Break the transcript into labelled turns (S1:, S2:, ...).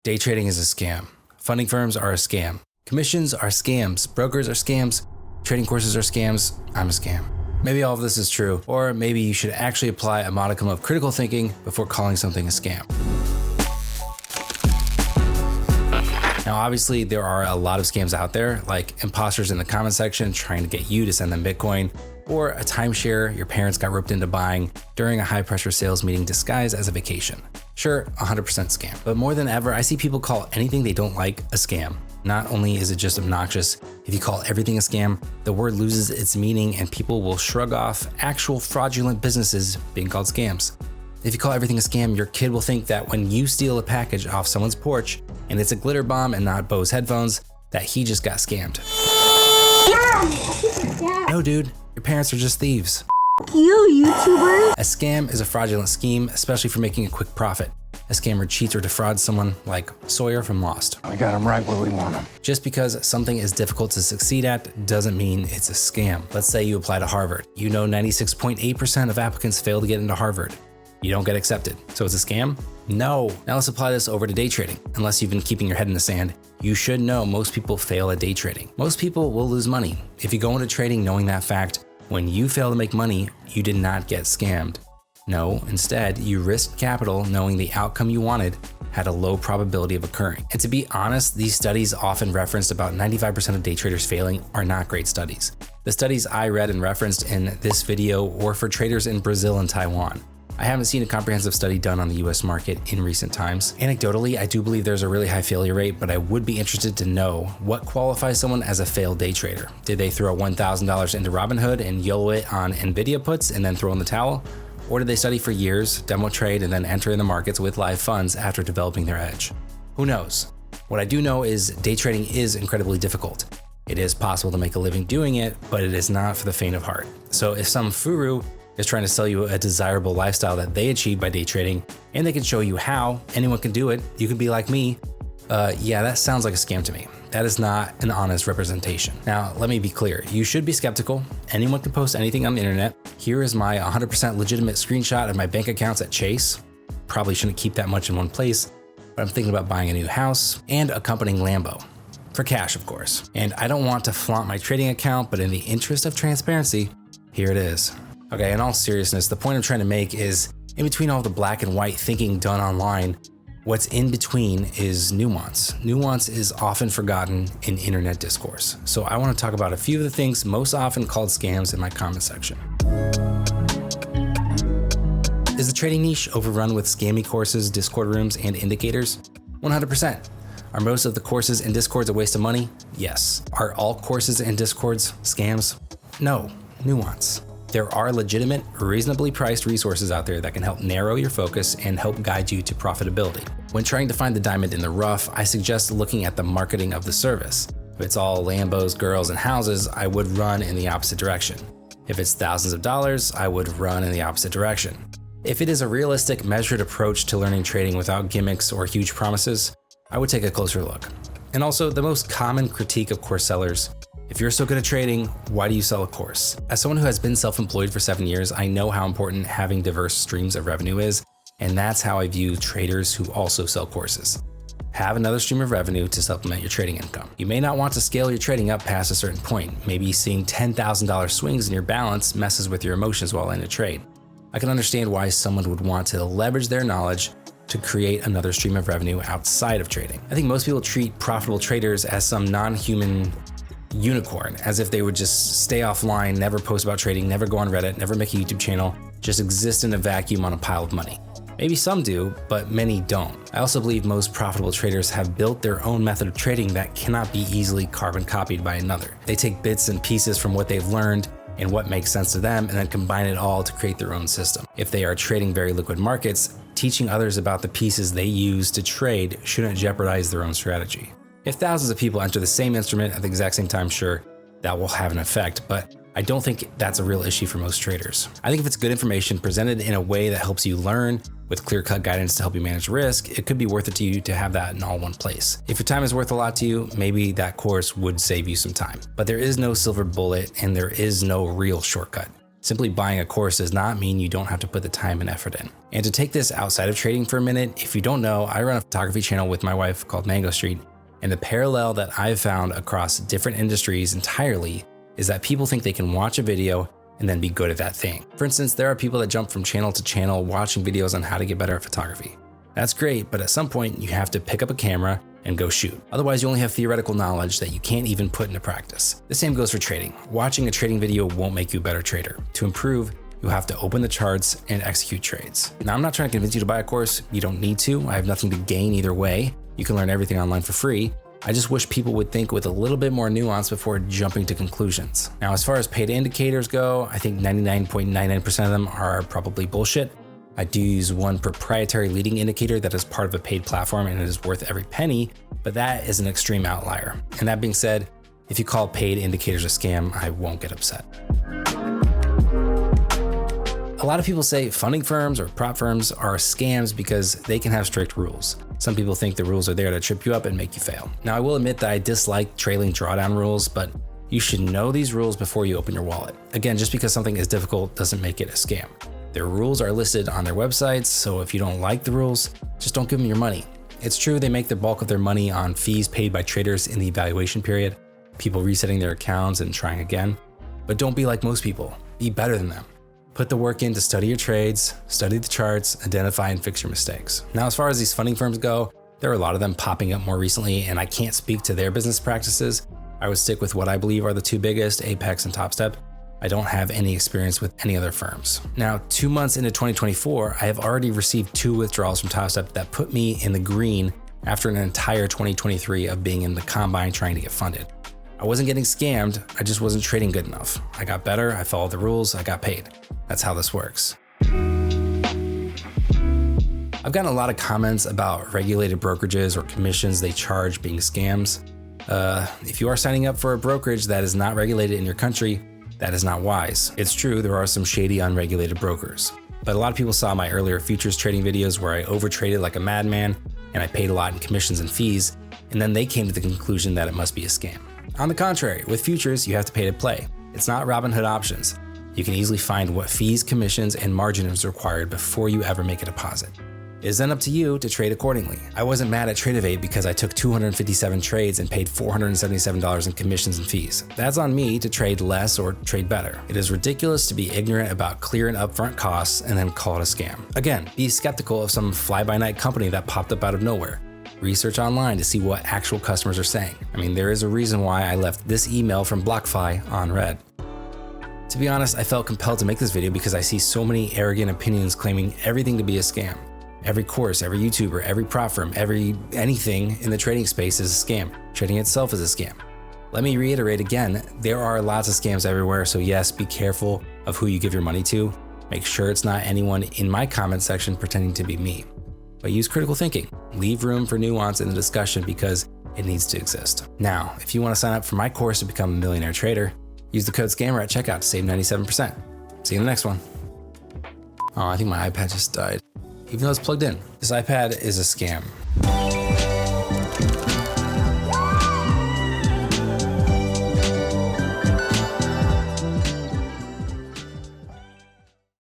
S1: Day trading is a scam. Funding firms are a scam. Commissions are scams. Brokers are scams. Trading courses are scams. I'm a scam. Maybe all of this is true, or maybe you should actually apply a modicum of critical thinking before calling something a scam. Now, obviously, there are a lot of scams out there, like imposters in the comment section trying to get you to send them Bitcoin, or a timeshare your parents got roped into buying during a high-pressure sales meeting disguised as a vacation. Sure, 100% scam. But more than ever, I see people call anything they don't like a scam. Not only is it just obnoxious, if you call everything a scam, the word loses its meaning and people will shrug off actual fraudulent businesses being called scams. If you call everything a scam, your kid will think that when you steal a package off someone's porch and it's a glitter bomb and not Bose headphones, that he just got scammed. No, dude, your parents are just thieves.
S2: You, YouTuber.
S1: A scam is a fraudulent scheme, especially for making a quick profit. A scammer cheats or defrauds someone like Sawyer from Lost.
S3: We got him right where we want him.
S1: Just because something is difficult to succeed at doesn't mean it's a scam. Let's say you apply to Harvard. You know 96.8% of applicants fail to get into Harvard. You don't get accepted. So it's a scam? No. Now let's apply this over to day trading. Unless you've been keeping your head in the sand, you should know most people fail at day trading. Most people will lose money. If you go into trading knowing that fact, when you fail to make money, you did not get scammed. No, instead, you risked capital knowing the outcome you wanted had a low probability of occurring. And to be honest, these studies often referenced about 95% of day traders failing are not great studies. The studies I read and referenced in this video were for traders in Brazil and Taiwan. I haven't seen a comprehensive study done on the US market in recent times. Anecdotally, I do believe there's a really high failure rate, but I would be interested to know what qualifies someone as a failed day trader. Did they throw $1,000 into Robinhood and YOLO it on Nvidia puts and then throw in the towel? Or did they study for years, demo trade, and then enter in the markets with live funds after developing their edge? Who knows? What I do know is day trading is incredibly difficult. It is possible to make a living doing it, but it is not for the faint of heart. So if some furu is trying to sell you a desirable lifestyle that they achieved by day trading, and they can show you how anyone can do it, you can be like me, yeah, that sounds like a scam to me. That is not an honest representation. Now, let me be clear. You should be skeptical. Anyone can post anything on the internet. Here is my 100% legitimate screenshot of my bank accounts at Chase. Probably shouldn't keep that much in one place, but I'm thinking about buying a new house and accompanying Lambo. For cash, of course. And I don't want to flaunt my trading account, but in the interest of transparency, here it is. Okay, in all seriousness, the point I'm trying to make is in between all the black and white thinking done online, what's in between is nuance. Nuance is often forgotten in internet discourse. So I want to talk about a few of the things most often called scams in my comment section. Is the trading niche overrun with scammy courses, Discord rooms, and indicators? 100%. Are most of the courses and Discords a waste of money? Yes. Are all courses and Discords scams? No. Nuance. There are legitimate, reasonably priced resources out there that can help narrow your focus and help guide you to profitability. When trying to find the diamond in the rough, I suggest looking at the marketing of the service. If it's all Lambos, girls, and houses, I would run in the opposite direction. If it's thousands of dollars, I would run in the opposite direction. If it is a realistic, measured approach to learning trading without gimmicks or huge promises, I would take a closer look. And also, the most common critique of course sellers: if you're so good at trading, why do you sell a course? As someone who has been self-employed for 7 years, I know how important having diverse streams of revenue is, and that's how I view traders who also sell courses. Have another stream of revenue to supplement your trading income. You may not want to scale your trading up past a certain point. Maybe seeing $10,000 swings in your balance messes with your emotions while in a trade. I can understand why someone would want to leverage their knowledge to create another stream of revenue outside of trading. I think most people treat profitable traders as some non-human unicorn, as if they would just stay offline, never post about trading, never go on Reddit, never make a YouTube channel, just exist in a vacuum on a pile of money. Maybe some do, but many don't. I also believe most profitable traders have built their own method of trading that cannot be easily carbon copied by another. They take bits and pieces from what they've learned and what makes sense to them, and then combine it all to create their own system. If they are trading very liquid markets, teaching others about the pieces they use to trade shouldn't jeopardize their own strategy. If thousands of people enter the same instrument at the exact same time, sure, that will have an effect, but I don't think that's a real issue for most traders. I think if it's good information presented in a way that helps you learn with clear-cut guidance to help you manage risk, it could be worth it to you to have that in all one place. If your time is worth a lot to you, maybe that course would save you some time. But there is no silver bullet and there is no real shortcut. Simply buying a course does not mean you don't have to put the time and effort in. And to take this outside of trading for a minute, if you don't know, I run a photography channel with my wife called Mango Street, and the parallel that I've found across different industries entirely is that people think they can watch a video and then be good at that thing. For instance, there are people that jump from channel to channel watching videos on how to get better at photography. That's great, but at some point you have to pick up a camera and go shoot. Otherwise, you only have theoretical knowledge that you can't even put into practice. The same goes for trading. Watching a trading video won't make you a better trader. To improve, you have to open the charts and execute trades. Now, I'm not trying to convince you to buy a course. You don't need to. I have nothing to gain either way. You can learn everything online for free. I just wish people would think with a little bit more nuance before jumping to conclusions. Now, as far as paid indicators go, I think 99.99% of them are probably bullshit. I do use one proprietary leading indicator that is part of a paid platform and it is worth every penny, but that is an extreme outlier. And that being said, if you call paid indicators a scam, I won't get upset. A lot of people say funding firms or prop firms are scams because they can have strict rules. Some people think the rules are there to trip you up and make you fail. Now, I will admit that I dislike trailing drawdown rules, but you should know these rules before you open your wallet. Again, just because something is difficult doesn't make it a scam. Their rules are listed on their websites, so if you don't like the rules, just don't give them your money. It's true they make the bulk of their money on fees paid by traders in the evaluation period, people resetting their accounts and trying again, but don't be like most people. Be better than them. Put the work in to study your trades, study the charts, identify and fix your mistakes. Now, as far as these funding firms go, there are a lot of them popping up more recently, and I can't speak to their business practices. I would stick with what I believe are the two biggest, Apex and TopStep. I don't have any experience with any other firms. Now, 2 months into 2024, I have already received 2 withdrawals from TopStep that put me in the green after an entire 2023 of being in the combine trying to get funded. I wasn't getting scammed, I just wasn't trading good enough. I got better, I followed the rules, I got paid. That's how this works. I've gotten a lot of comments about regulated brokerages or commissions they charge being scams. If you are signing up for a brokerage that is not regulated in your country, that is not wise. It's true, there are some shady, unregulated brokers. But a lot of people saw my earlier futures trading videos where I overtraded like a madman and I paid a lot in commissions and fees, and then they came to the conclusion that it must be a scam. On the contrary, with futures, you have to pay to play. It's not Robinhood options. You can easily find what fees, commissions, and margin is required before you ever make a deposit. It is then up to you to trade accordingly. I wasn't mad at Tradeovate because I took 257 trades and paid $477 in commissions and fees. That's on me to trade less or trade better. It is ridiculous to be ignorant about clear and upfront costs and then call it a scam. Again, be skeptical of some fly-by-night company that popped up out of nowhere. Research online to see what actual customers are saying. I mean, there is a reason why I left this email from BlockFi on red. To be honest, I felt compelled to make this video because I see so many arrogant opinions claiming everything to be a scam. Every course, every YouTuber, every prop firm, anything in the trading space is a scam. Trading itself is a scam. Let me reiterate again, there are lots of scams everywhere, so yes, be careful of who you give your money to. Make sure it's not anyone in my comment section pretending to be me. But use critical thinking. Leave room for nuance in the discussion because it needs to exist. Now, if you want to sign up for my course to become a millionaire trader, use the code SCAMMER at checkout to save 97%. See you in the next one. Oh, I think my iPad just died. Even though it's plugged in. This iPad is a scam.